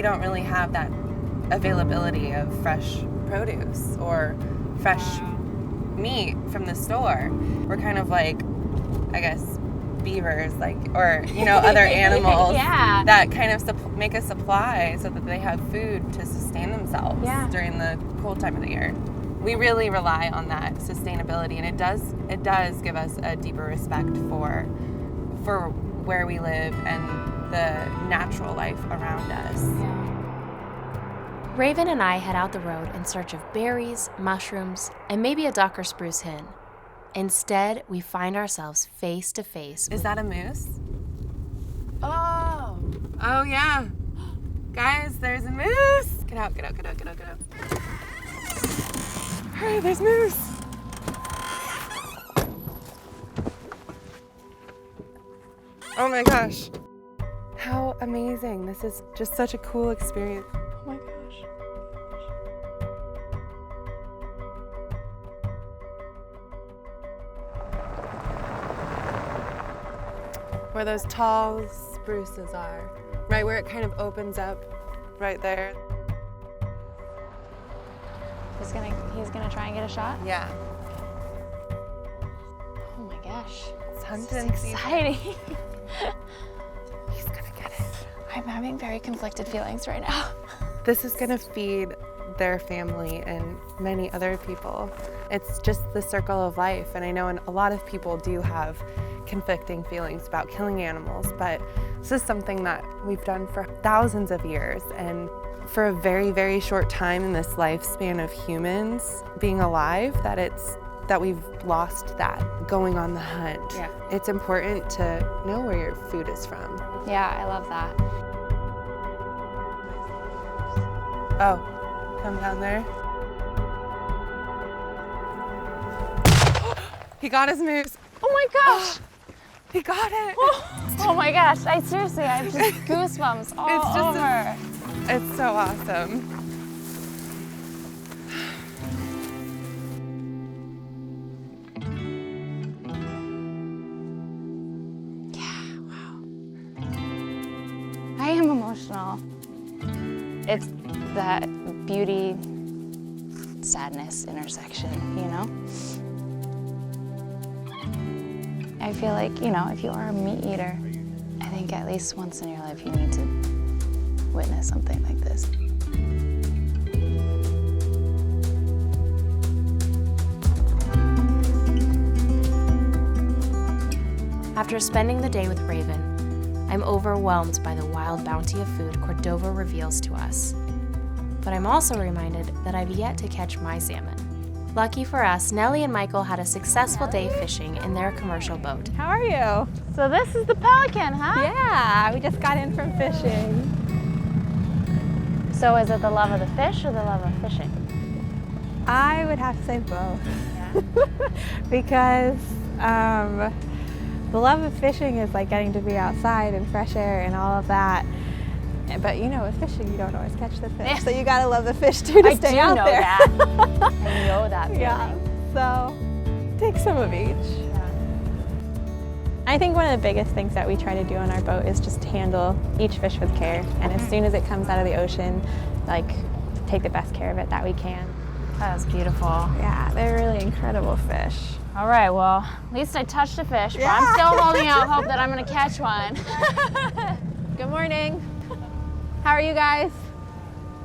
we don't really have that availability of fresh produce or fresh meat from the store. We're kind of like, I guess, beavers, like, or, you know, other animals that kind of make a supply so that they have food to sustain themselves during the cold time of the year. We really rely on that sustainability, and it does give us a deeper respect for where we live and the natural life around us. Raven and I head out the road in search of berries, mushrooms, and maybe a duck or spruce hen. Instead, we find ourselves face to face. Is that a moose? Oh yeah. Guys, there's a moose. Get out. Hurry, there's moose. Oh my gosh. How amazing. This is just such a cool experience. Oh my gosh. Where those tall spruces are, right where it kind of opens up, right there. He's gonna try and get a shot? Yeah. Oh my gosh. It's hunting exciting. He's gonna get it. I'm having very conflicted feelings right now. This is gonna feed their family and many other people. It's just the circle of life, and I know a lot of people do have conflicting feelings about killing animals, but this is something that we've done for thousands of years, and for a very, very short time in this lifespan of humans being alive, that we've lost that going on the hunt. Yeah. It's important to know where your food is from. Yeah, I love that. Oh, come down there. He got his moose. Oh my gosh! He got it. Oh my gosh, I have just goosebumps all over. It's so awesome. Yeah, wow. I am emotional. It's that beauty, sadness intersection, you know? I feel like, you know, if you are a meat eater, I think at least once in your life you need to witness something like this. After spending the day with Raven, I'm overwhelmed by the wild bounty of food Cordova reveals to us. But I'm also reminded that I've yet to catch my salmon. Lucky for us, Nellie and Michael had a successful day fishing in their commercial boat. How are you? So this is the Pelican, huh? Yeah, we just got in from fishing. So is it the love of the fish or the love of fishing? I would have to say both. Yeah. Because the love of fishing is like getting to be outside and fresh air and all of that. But you know, with fishing, you don't always catch the fish. Yeah. So you gotta love the fish too to stay out there. I know that feeling. Yeah, so take some of each. Yeah. I think one of the biggest things that we try to do on our boat is just handle each fish with care. And as soon as it comes out of the ocean, like, take the best care of it that we can. That was beautiful. Yeah, they're really incredible fish. All right, well, at least I touched a fish, but I'm still holding out hope that I'm gonna catch one. Good morning. How are you guys?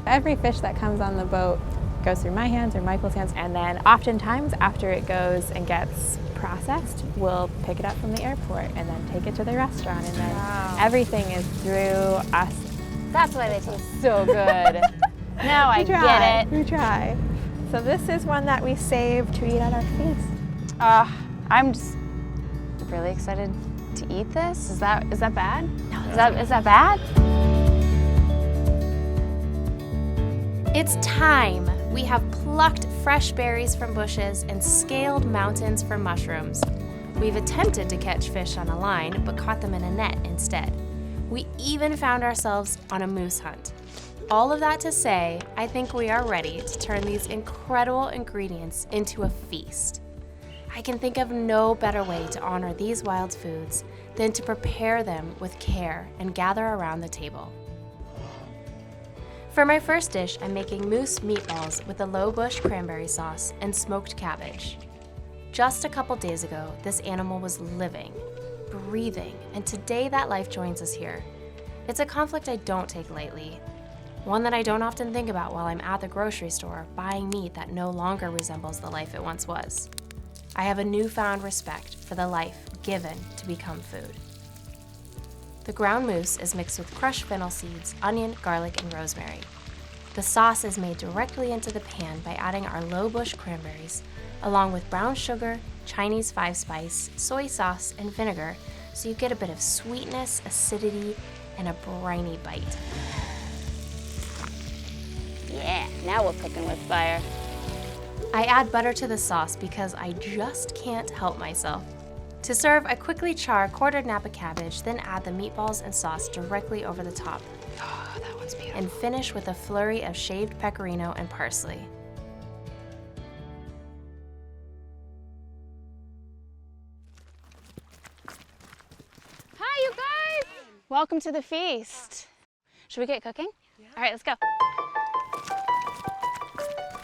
Every fish that comes on the boat goes through my hands or Michael's hands, and then oftentimes after it goes and gets processed, we'll pick it up from the airport and then take it to the restaurant, and then everything is through us. That's why they taste so good. Now I get it. We try. So this is one that we save to eat at our feast. I'm just really excited to eat this. Is that bad? No. Is that bad? It's time! We have plucked fresh berries from bushes and scaled mountains for mushrooms. We've attempted to catch fish on a line, but caught them in a net instead. We even found ourselves on a moose hunt. All of that to say, I think we are ready to turn these incredible ingredients into a feast. I can think of no better way to honor these wild foods than to prepare them with care and gather around the table. For my first dish, I'm making moose meatballs with a low bush cranberry sauce and smoked cabbage. Just a couple days ago, this animal was living, breathing, and today that life joins us here. It's a conflict I don't take lightly, one that I don't often think about while I'm at the grocery store buying meat that no longer resembles the life it once was. I have a newfound respect for the life given to become food. The ground moose is mixed with crushed fennel seeds, onion, garlic, and rosemary. The sauce is made directly into the pan by adding our low bush cranberries, along with brown sugar, Chinese 5-spice, soy sauce, and vinegar, so you get a bit of sweetness, acidity, and a briny bite. Yeah, now we're cooking with fire. I add butter to the sauce because I just can't help myself. To serve, I quickly char quartered Napa cabbage, then add the meatballs and sauce directly over the top. Oh, that one's beautiful. And finish with a flurry of shaved pecorino and parsley. Hi, you guys! Welcome to the feast. Should we get cooking? Yeah. All right, let's go.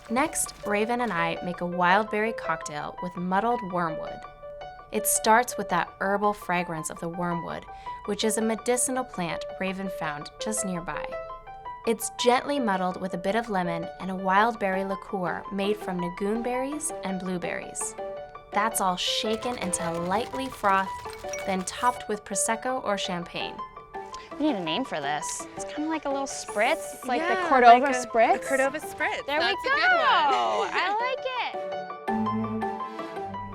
Next, Raven and I make a wild berry cocktail with muddled wormwood. It starts with that herbal fragrance of the wormwood, which is a medicinal plant Raven found just nearby. It's gently muddled with a bit of lemon and a wild berry liqueur made from nagoon berries and blueberries. That's all shaken until lightly frothed, then topped with Prosecco or champagne. We need a name for this. It's kind of like a little spritz. It's like the Yeah, Cordova like spritz. The Cordova spritz. There That's we go. a good one. I like it.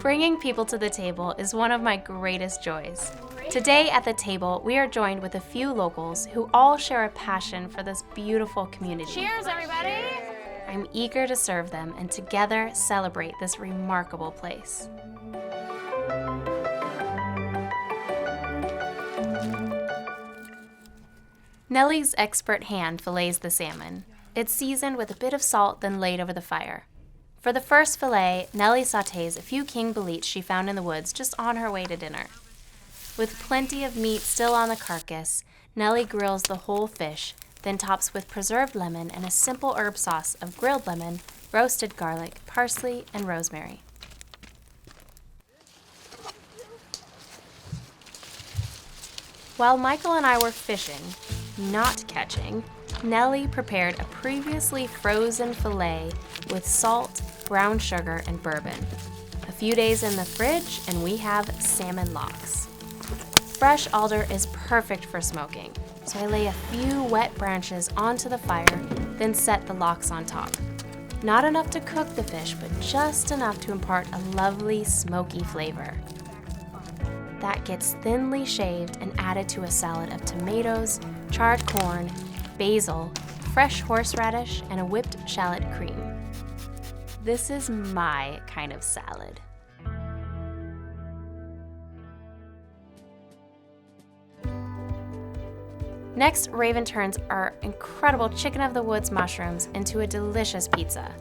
Bringing people to the table is one of my greatest joys. Today at the table, we are joined with a few locals who all share a passion for this beautiful community. Cheers, everybody. I'm eager to serve them and together celebrate this remarkable place. Nellie's expert hand fillets the salmon. It's seasoned with a bit of salt, then laid over the fire. For the first fillet, Nellie sautés a few king boletes she found in the woods just on her way to dinner. With plenty of meat still on the carcass, Nellie grills the whole fish, then tops with preserved lemon and a simple herb sauce of grilled lemon, roasted garlic, parsley, and rosemary. While Michael and I were fishing, not catching, Nellie prepared a previously frozen fillet with salt, brown sugar, and bourbon. A few days in the fridge, and we have salmon lox. Fresh alder is perfect for smoking, so I lay a few wet branches onto the fire, then set the lox on top. Not enough to cook the fish, but just enough to impart a lovely smoky flavor. That gets thinly shaved and added to a salad of tomatoes, charred corn, basil, fresh horseradish, and a whipped shallot cream. This is my kind of salad. Next, Raven turns our incredible chicken of the woods mushrooms into a delicious pizza.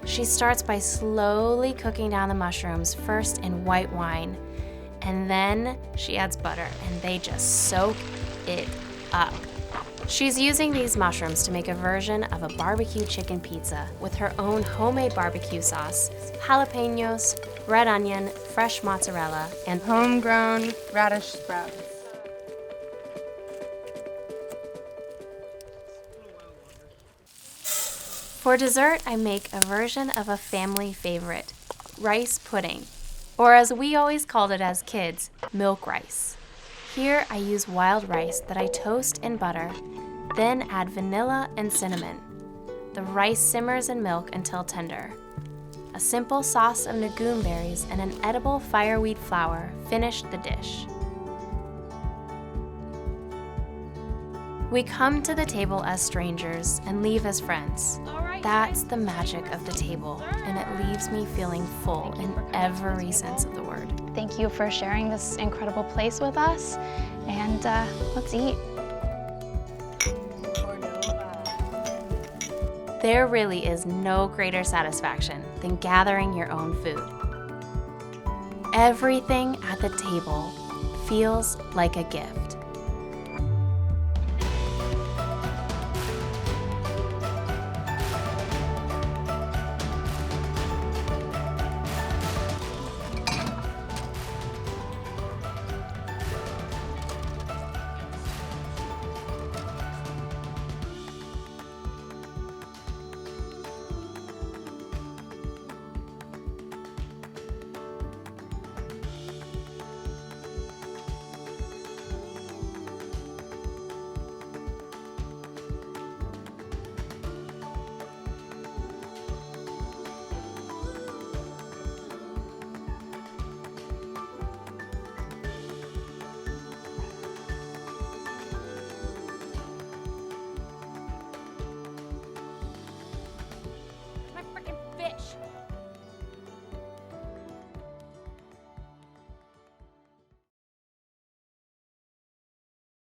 She starts by slowly cooking down the mushrooms, first in white wine, and then she adds butter, and they just soak it up. She's using these mushrooms to make a version of a barbecue chicken pizza with her own homemade barbecue sauce, jalapenos, red onion, fresh mozzarella, and Homegrown radish sprouts. For dessert, I make a version of a family favorite, rice pudding, or as we always called it as kids, milk rice. Here I use wild rice that I toast in butter, then add vanilla and cinnamon. The rice simmers in milk until tender. A simple sauce of nagoon berries and an edible fireweed flour finish the dish. We come to the table as strangers and leave as friends. That's the magic of the table, and it leaves me feeling full in every sense of the word. Thank you for sharing this incredible place with us, and let's eat. There really is no greater satisfaction than gathering your own food. Everything at the table feels like a gift.